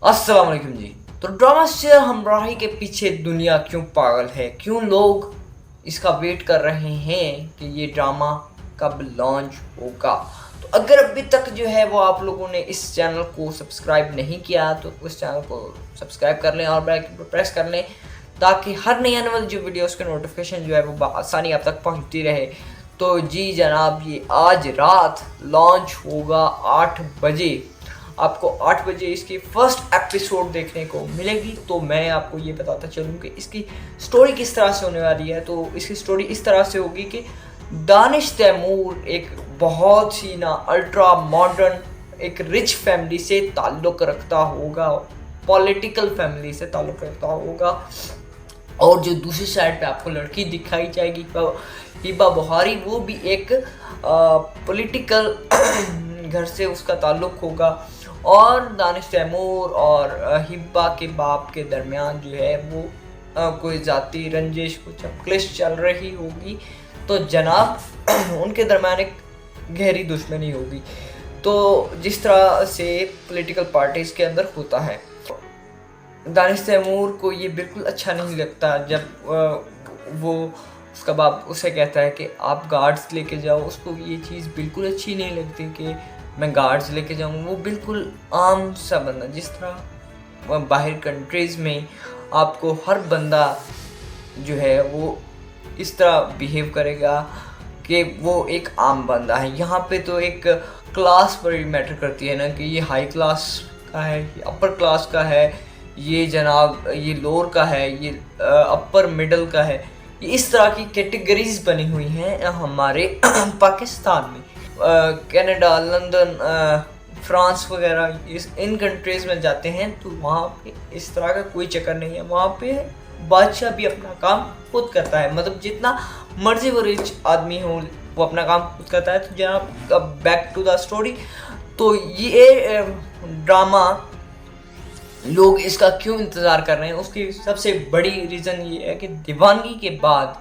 अस्सलाम वालेकुम जी। तो ड्रामा से हमराही के पीछे दुनिया क्यों पागल है, क्यों लोग इसका वेट कर रहे हैं कि ये ड्रामा कब लॉन्च होगा। तो अगर अभी तक जो है वो आप लोगों ने इस चैनल को सब्सक्राइब नहीं किया तो उस चैनल को सब्सक्राइब कर लें और बेल आइकन पर प्रेस कर लें ताकि हर नई आने वाली जो वीडियोस के नोटिफिकेशन जो है वो आसानी आप तक पहुंचती रहे। तो जी जनाब, ये आज रात लॉन्च होगा 8 बजे। आपको 8 बजे इसकी फर्स्ट एपिसोड देखने को मिलेगी। तो मैं आपको ये बताता चलूँ कि इसकी स्टोरी किस तरह से होने वाली है। तो इसकी स्टोरी इस तरह से होगी कि दानिश तैमूर एक बहुत ही ना अल्ट्रा मॉडर्न एक रिच फैमिली से ताल्लुक़ रखता होगा, पॉलिटिकल फैमिली से ताल्लुक़ रखता होगा। और जो दूसरी साइड पे आपको लड़की दिखाई जाएगी हिबा बुखारी, वो भी एक पॉलिटिकल घर से उसका ताल्लुक़ होगा। और दानिश तैमूर और हिबा के बाप के दरमियान जो है वो कोई ज़ाती रंजिश, कुछ क्लिश चल रही होगी। तो जनाब उनके दरमियान एक गहरी दुश्मनी होगी। तो जिस तरह से पॉलिटिकल पार्टीज़ के अंदर होता है, दानिश तैमूर को ये बिल्कुल अच्छा नहीं लगता जब वो उसका बाप उसे कहता है कि आप गार्ड्स लेके जाओ। उसको ये चीज़ बिल्कुल अच्छी नहीं लगती कि मैं गार्ड्स लेके जाऊँ। वो बिल्कुल आम सा बंदा, जिस तरह बाहर कंट्रीज़ में आपको हर बंदा जो है वो इस तरह बिहेव करेगा कि वो एक आम बंदा है। यहाँ पे तो एक क्लास बड़ी मैटर करती है ना, कि ये हाई क्लास का है, ये अपर क्लास का है, ये जनाब ये लोअर का है, ये अपर मिडल का है। ये इस तरह की कैटेगरीज बनी हुई हैं हमारे पाकिस्तान में। कनाडा, लंदन, फ्रांस वगैरह इन कंट्रीज़ में जाते हैं तो वहाँ पे इस तरह का कोई चक्कर नहीं है। वहाँ पे बादशाह भी अपना काम खुद करता है, मतलब जितना मर्जी वो रिच आदमी हो वो अपना काम खुद करता है। तो जनाब बैक टू द स्टोरी। तो ये ड्रामा लोग इसका क्यों इंतज़ार कर रहे हैं, उसकी सबसे बड़ी रीज़न ये है कि दीवानगी के बाद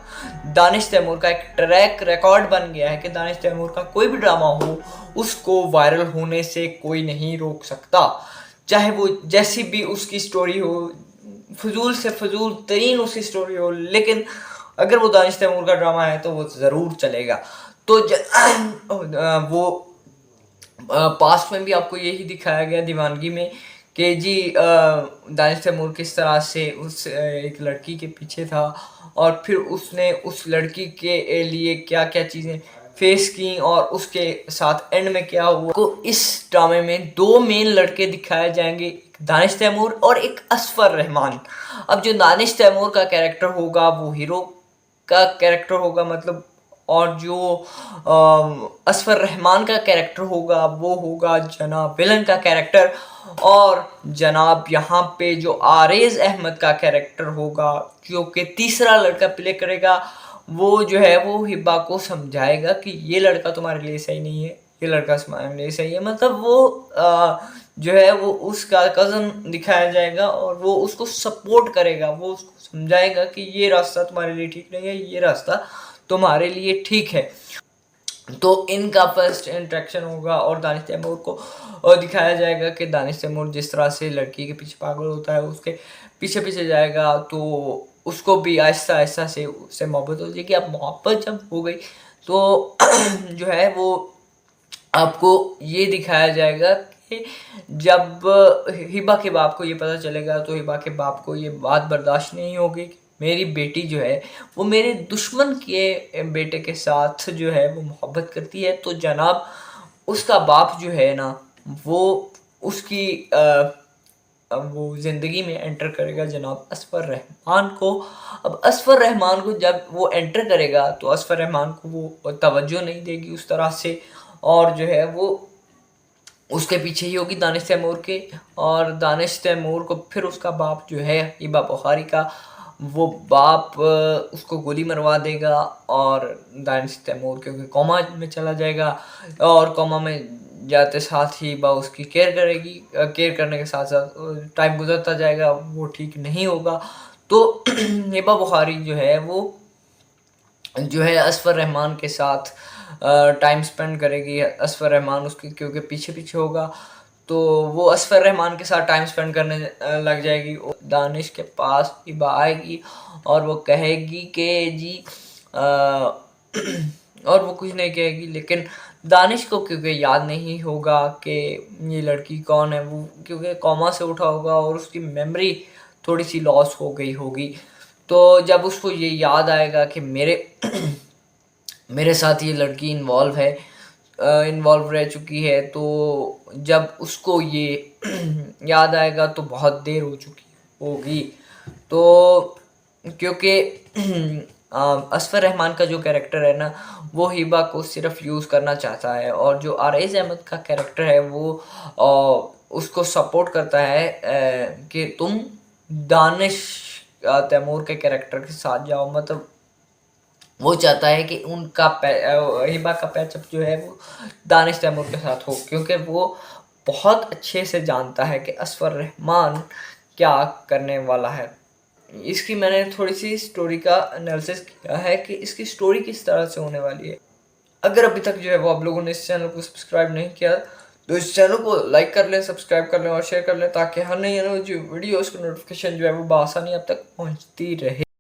दानिश तैमूर का एक ट्रैक रिकॉर्ड बन गया है कि दानिश तैमूर का कोई भी ड्रामा हो उसको वायरल होने से कोई नहीं रोक सकता, चाहे वो जैसी भी उसकी स्टोरी हो, फजूल से फजूल तरीन उसकी स्टोरी हो, लेकिन अगर वो दानिश तैमूर का ड्रामा है तो वो ज़रूर चलेगा। तो वो पास्ट में भी आपको यही दिखाया गया दीवानगी में कि जी दानिश तैमूर किस तरह से उस एक लड़की के पीछे था और फिर उसने उस लड़की के लिए क्या क्या चीज़ें फेस की और उसके साथ एंड में क्या हुआ। को इस ड्रामे में दो मेन लड़के दिखाए जाएंगे, एक दानिश तैमूर और एक असफर रहमान। अब जो दानिश तैमूर का कैरेक्टर होगा वो हीरो का कैरेक्टर होगा, मतलब, और जो असफर रहमान का कैरेक्टर होगा वो होगा जनाब विलन का कैरेक्टर। और जनाब यहाँ पे जो आरेज अहमद का कैरेक्टर होगा जो कि तीसरा लड़का प्ले करेगा, वो जो है वो हिबा को समझाएगा कि ये लड़का तुम्हारे लिए सही नहीं है, ये लड़का तुम्हारे लिए सही है। मतलब वो जो है वो उसका कज़न दिखाया जाएगा और वो उसको सपोर्ट करेगा, वो उसको समझाएगा कि ये रास्ता तुम्हारे लिए ठीक नहीं है, ये रास्ता तुम्हारे लिए ठीक है। तो इनका फर्स्ट इंट्रैक्शन होगा और दानिश तैमूर को दिखाया जाएगा कि दानिश तैमूर जिस तरह से लड़की के पीछे पागल होता है, उसके पीछे पीछे जाएगा तो उसको भी आहिस्ता आहिस्ता से उससे मोहब्बत हो जाएगी। अब मोहब्बत जब हो गई तो जो है वो आपको ये दिखाया जाएगा कि जब हिबा के बाप को ये पता चलेगा तो हिबा के बाप को ये बात बर्दाश्त नहीं होगी कि मेरी बेटी जो है वो मेरे दुश्मन के बेटे के साथ जो है वो मोहब्बत करती है। तो जनाब उसका बाप जो है ना वो उसकी वो ज़िंदगी में एंटर करेगा जनाब असफर रहमान को। अब असफर रहमान को जब वो एंटर करेगा तो असफर रहमान को वो तवज्जो नहीं देगी उस तरह से, और जो है वो उसके पीछे ही होगी दानिश तैमूर के। और दानिश तैमूर को फिर उसका बाप जो है हिबा बुखारी का वो बाप उसको गोली मरवा देगा और दानिश तैमूर क्योंकि कोमा में चला जाएगा और कोमा में जाते साथ ही हिबा उसकी केयर करेगी। केयर करने के साथ साथ टाइम गुजरता जाएगा, वो ठीक नहीं होगा। तो हिबा बुखारी जो है वो जो है असफर रहमान के साथ टाइम स्पेंड करेगी। असफर रहमान उसके क्योंकि पीछे पीछे होगा। तो वो असफर रहमान के साथ टाइम स्पेंड करने लग जाएगी। और दानिश के पास हिबा आएगी और वो कहेगी कि जी और वो कुछ नहीं कहेगी, लेकिन दानिश को क्योंकि याद नहीं होगा कि ये लड़की कौन है, वो क्योंकि कॉमा से उठा होगा और उसकी मेमोरी थोड़ी सी लॉस हो गई होगी। तो जब उसको ये याद आएगा कि मेरे साथ ये लड़की इन्वॉल्व रह चुकी है, तो जब उसको ये याद आएगा तो बहुत देर हो चुकी होगी। तो क्योंकि असफर रहमान का जो कैरेक्टर है ना, वो हिबा को सिर्फ यूज़ करना चाहता है, और जो आरज़ अहमद का कैरेक्टर है वो उसको सपोर्ट करता है कि तुम दानिश तैमूर के कैरेक्टर के साथ जाओ। मतलब वो चाहता है कि उनका हिबा का पैचअप जो है वो दानिश तैमूर के साथ हो, क्योंकि वो बहुत अच्छे से जानता है कि असफर रहमान क्या करने वाला है। इसकी मैंने थोड़ी सी स्टोरी का एनालिसिस किया है कि इसकी स्टोरी किस तरह से होने वाली है। अगर अभी तक जो है वो आप लोगों ने इस चैनल को सब्सक्राइब नहीं किया तो इस चैनल को लाइक कर लें, सब्सक्राइब कर लें और शेयर कर लें, ताकि हर नई जो वीडियो उसकी नोटिफिकेशन जो है वो बआसानी अब तक पहुंचती रहे।